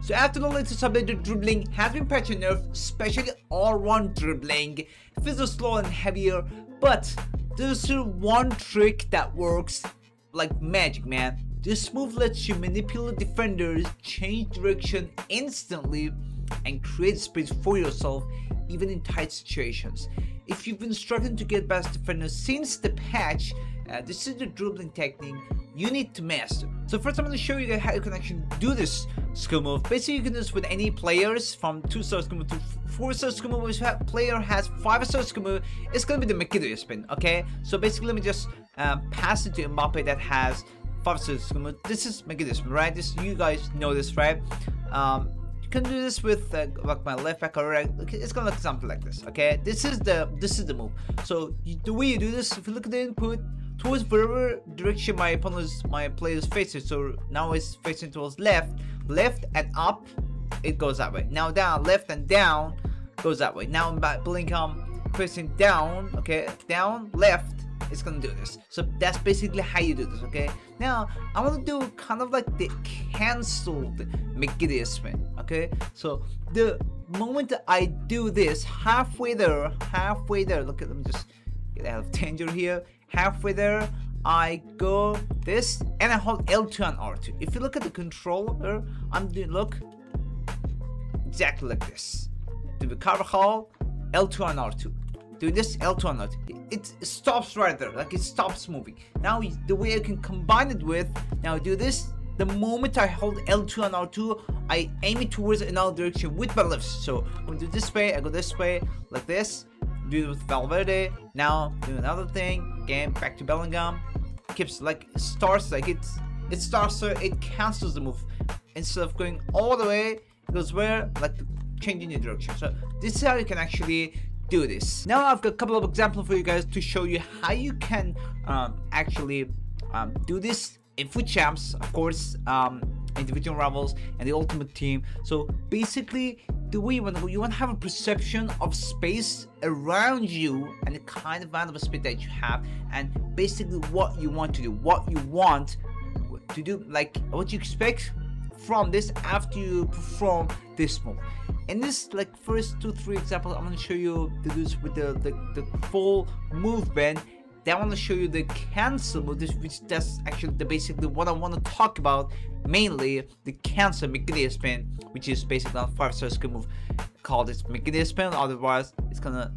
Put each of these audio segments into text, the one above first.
So after the latest update, the dribbling has been patched and nerfed, especially all-round dribbling. It feels slow and heavier, but there's still one trick that works like magic, man. This move lets you manipulate defenders, change direction instantly, and create space for yourself even in tight situations. If you've been struggling to get past defenders since the patch, this is the dribbling technique you need to master. So first I'm going to show you guys how you can actually do this skill move. Basically you can do this with any players from 2-star skill move to 4-star skill move. If a player has 5-star skill move, it's going to be the Makito spin, okay? So basically let me just pass it to Mbappe that has 5-star skill move. This is Makito spin, right? This, you guys know this, right? You can do this with like my left back or right. It's gonna look something like this. Okay, this is the move. So the way you do this, if you look at the input towards wherever direction my player is facing. So now it's facing towards left and up, it goes that way. Now down, left and down goes that way. Now I'm back blink facing down. Okay, down, left. It's gonna do this. So that's basically how you do this. Okay, now I want to do kind of like the cancelled Makito spin. Okay, so the moment that I do this, halfway there, look at, let me just get out of danger here. Halfway there, I go this and I hold L2 and R2. If you look at the controller, I'm doing, look, exactly like this. To the cover hall, L2 and R2. Do this L2 and R2. It stops right there, like it stops moving. Now the way I can combine it with, now I do this. The moment I hold L2 and R2, I aim it towards another direction with my left. So I'm gonna do this way, I go this way, like this. Do it with Valverde. Now do another thing. Again, back to Bellingham. Keeps like it starts like it starts so it cancels the move. Instead of going all the way, it goes where, like changing the direction. So this is how you can actually do this. Now I've got a couple of examples for you guys to show you how you can actually do this in FUT Champs, of course, individual rivals and the ultimate team. So basically the way you want to have a perception of space around you and the kind of amount of space that you have, and basically what you want to do, like what you expect from this after you perform this move. In this like first 2-3 examples, I'm going to show you to do this with the full movement. Then I want to show you the cancel move, which that's actually basically what I want to talk about, mainly the cancel Makito spin, which is basically a 5-star skill move called its Makito spin. Otherwise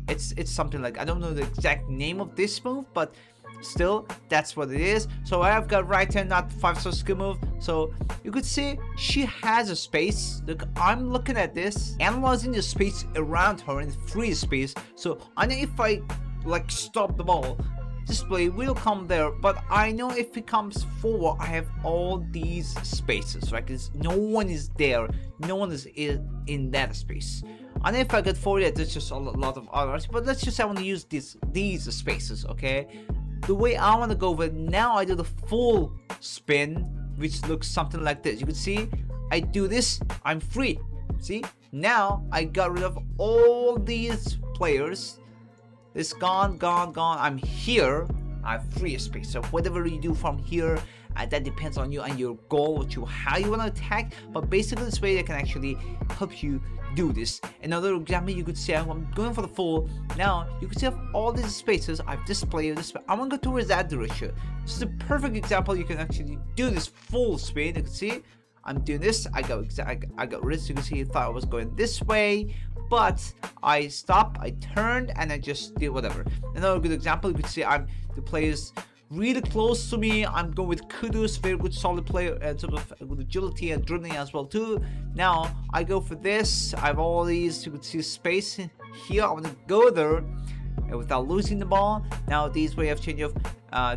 it's something like, I don't know the exact name of this move, but still that's what it is. So I've got right here, not 5-star skill move. So you could see she has a space. Look, I'm looking at this, analyzing the space around her in free space. So I know if I like stop the ball, this play will come there, but I know if it comes forward, I have all these spaces, right? Because no one is there, no one is in that space. And if I get forward, there's just a lot of others, but let's just say I want to use these spaces, okay? The way I want to go with it, now I do the full spin, which looks something like this. You can see I do this, I'm free. See, now I got rid of all these players. It's gone. I'm here. I have free space. So whatever you do from here, that depends on you and your goal, how you want to attack. But basically, this way I can actually help you do this. Another example, you could say I'm going for the full. Now you can see I have all these spaces. I have this player, this. I want to go towards that direction. This is a perfect example. You can actually do this full spin. You can see I'm doing this. I got rid. You can see I thought I was going this way, but I stopped, I turned, and I just did whatever. Another good example, you can see the player's really close to me. I'm going with Kudus, very good solid player, and sort of with agility and dribbling as well too. Now I go for this. I have all these. You can see space here. I want to go there without losing the ball. Now these way of change of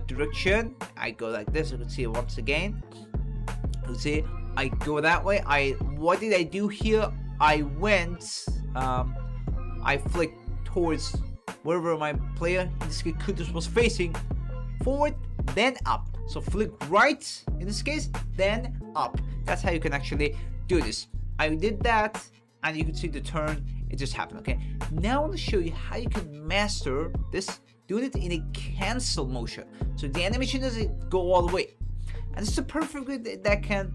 direction. I go like this. You can see once again. You can see I go that way. What did I do here? I went. I flicked towards wherever my player, in this case Kudus, was facing. Forward, then up. So flick right in this case, then up. That's how you can actually do this. I did that, and you can see the turn, it just happened. Okay, now I want to show you how you can master this, doing it in a cancel motion. So the animation doesn't go all the way, and it's a perfect way that can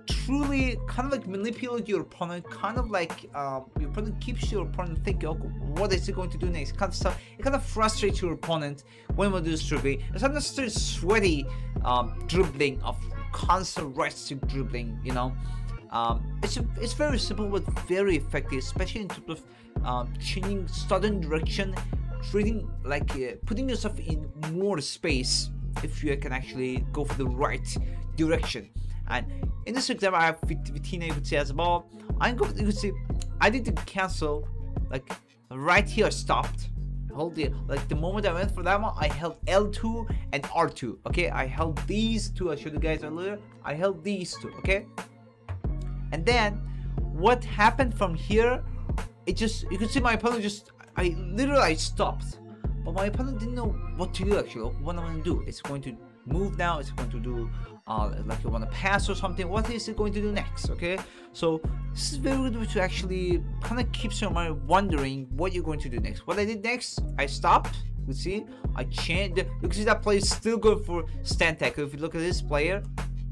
truly kind of like manipulate your opponent, kind of like your opponent keeps your opponent thinking, okay, what is he going to do next, kind of stuff. It kind of frustrates your opponent when we do this dribbling. It's not necessarily sweaty dribbling of constant resting dribbling, you know. It's very simple but very effective, especially in terms of changing sudden direction, treating like putting yourself in more space if you can actually go for the right direction. And in this example, I have Vitina, you could see as well. You could see I need to cancel, like right here I stopped. Hold it, like the moment I went for that one, I held L2 and R2. Okay, I held these two. I showed you guys earlier. I held these two. Okay, and then what happened from here? It just, you can see my opponent just, I stopped, but my opponent didn't know what to do actually. What I'm going to do? It's going to move now. It's going to do like you want to pass or something. What is it going to do next? Okay, so this is very good to actually kind of keeps your mind wondering what you're going to do next. What I did next, I stopped. You see, I changed. You can see that player is still good for stand tackle. If you look at this player,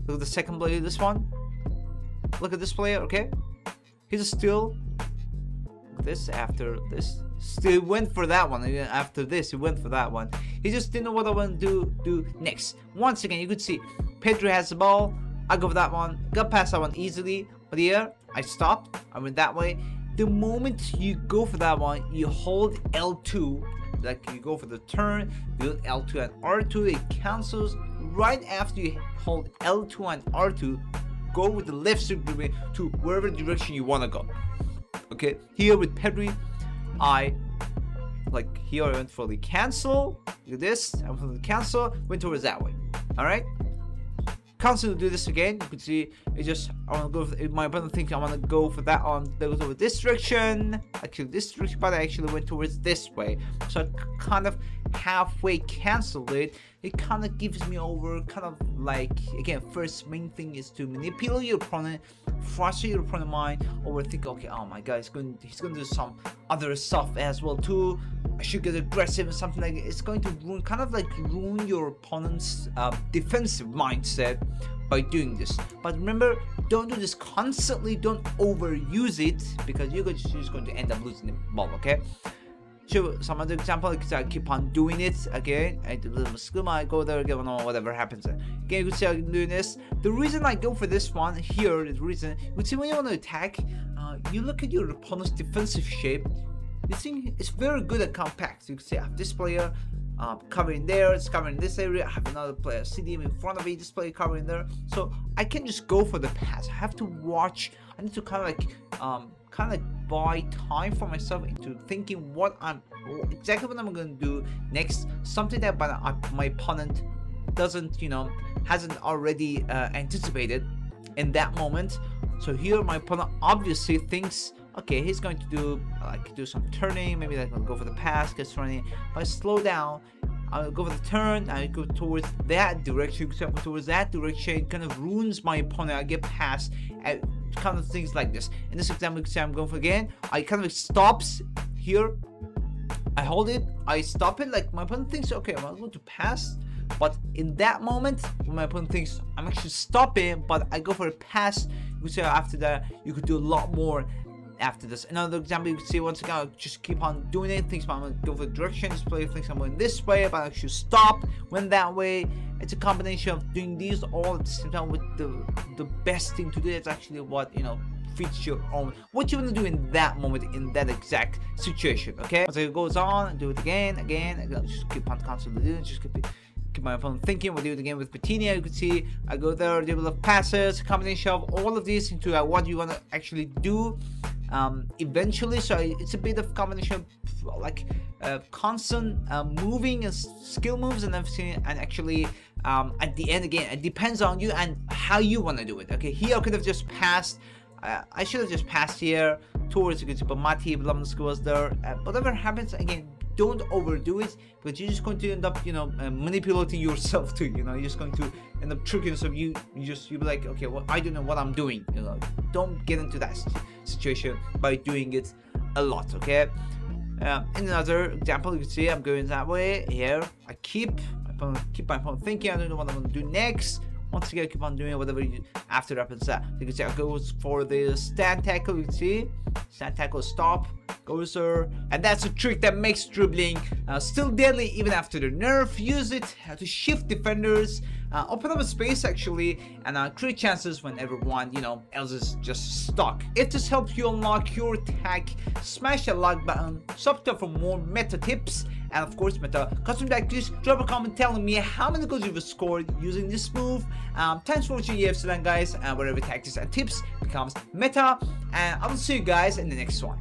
look at the second player, this one. Look at this player. Okay, he's still. Look at this. After this, still went for that one. After this, he went for that one. He just didn't know what I want to do next. Once again, you could see Pedro has the ball. I go for that one. Got past that one easily. But here, I stopped. I went that way. The moment you go for that one, you hold L2. Like you go for the turn, you hold L2 and R2. It cancels. Right after you hold L2 and R2, go with the left stick to wherever direction you want to go. Okay, here with Pedri, I went for the cancel. Look at this. I went for the cancel. Went towards that way. All right. Constantly do this again. You can see it just. I want to go. For, my opponent thinks I want to go for that one. They goes over this direction. Actually, this direction, but I actually went towards this way. So I kind of halfway canceled it. It kind of gives me over. Kind of like, again, first main thing is to manipulate your opponent, frustrate your opponent mind, overthink. Okay, oh my god, he's going to do some other stuff as well too. I should get aggressive or something like it. It's going to ruin, kind of like ruin your opponent's defensive mindset by doing this. But remember, don't do this constantly. Don't overuse it because you're just going to end up losing the ball. Okay. So some other example, I keep on doing it again. I do a little schema. I go there again, whatever happens. Again, you can see I'm doing this. The reason I go for this one here, the reason you see when you want to attack, you look at your opponent's defensive shape. You think it's very good at compact. You can see I have this player covering there, it's covering this area. I have another player CDM in front of me, this player covering there. So I can just go for the pass. I have to watch. I need to kind of like buy time for myself into thinking exactly what I'm going to do next. Something that my opponent doesn't, hasn't already anticipated in that moment. So here my opponent obviously thinks, okay, he's going to do some turning, maybe like I'll go for the pass, get turning. If I slow down, I'll go for the turn, I go towards that direction, towards that direction. It kind of ruins my opponent. I get past at kind of things like this. In this example, I'm going for again. I kind of stops here. I hold it, I stop it, like my opponent thinks, okay, I'm going to pass. But in that moment, when my opponent thinks I'm actually stopping, but I go for a pass, you see after that, you could do a lot more after this. Another example, you can see once again, I'll just keep on doing it. Thinks I'm going to go for the direction. This player thinks I'm going this way, but I actually stop, went that way. It's a combination of doing these all at the same time with the best thing to do. It's actually what, fits your own, what you want to do in that moment, in that exact situation. Okay, once it goes on, do it again, just keep on constantly doing it, just keep my opponent thinking. We'll do it again with Patinia. You can see I go there, dribble of passes, combination of all of these into what you want to actually do eventually. So it's a bit of combination of like constant moving and skill moves and everything, and actually at the end, again, it depends on you and how you want to do it. Okay, here I could have just passed. I should have just passed here towards, you can see, but Mati Blamsk was there. Whatever happens, again, don't overdo it, because you're just going to end up, manipulating yourself too. You're just going to end up tricking yourself. You'll be like, okay, well, I don't know what I'm doing. Don't get into that situation by doing it a lot. Okay. In another example, you can see I'm going that way. Here, I keep my opponent thinking. I don't know what I'm going to do next. once again keep on doing whatever you after it happens. You can see it goes for the stand tackle. You can see stand tackle stop goes there, and that's a trick that makes dribbling still deadly even after the nerf. Use it to shift defenders, open up a space actually, and create chances when everyone else is just stuck. If this helps you unlock your tag, smash the like button, subscribe for more meta tips, and of course meta custom tactics. Drop a comment telling me how many goals you've scored using this move. Thanks for watching EFC then guys, wherever tactics and tips becomes meta, and I will see you guys in the next one.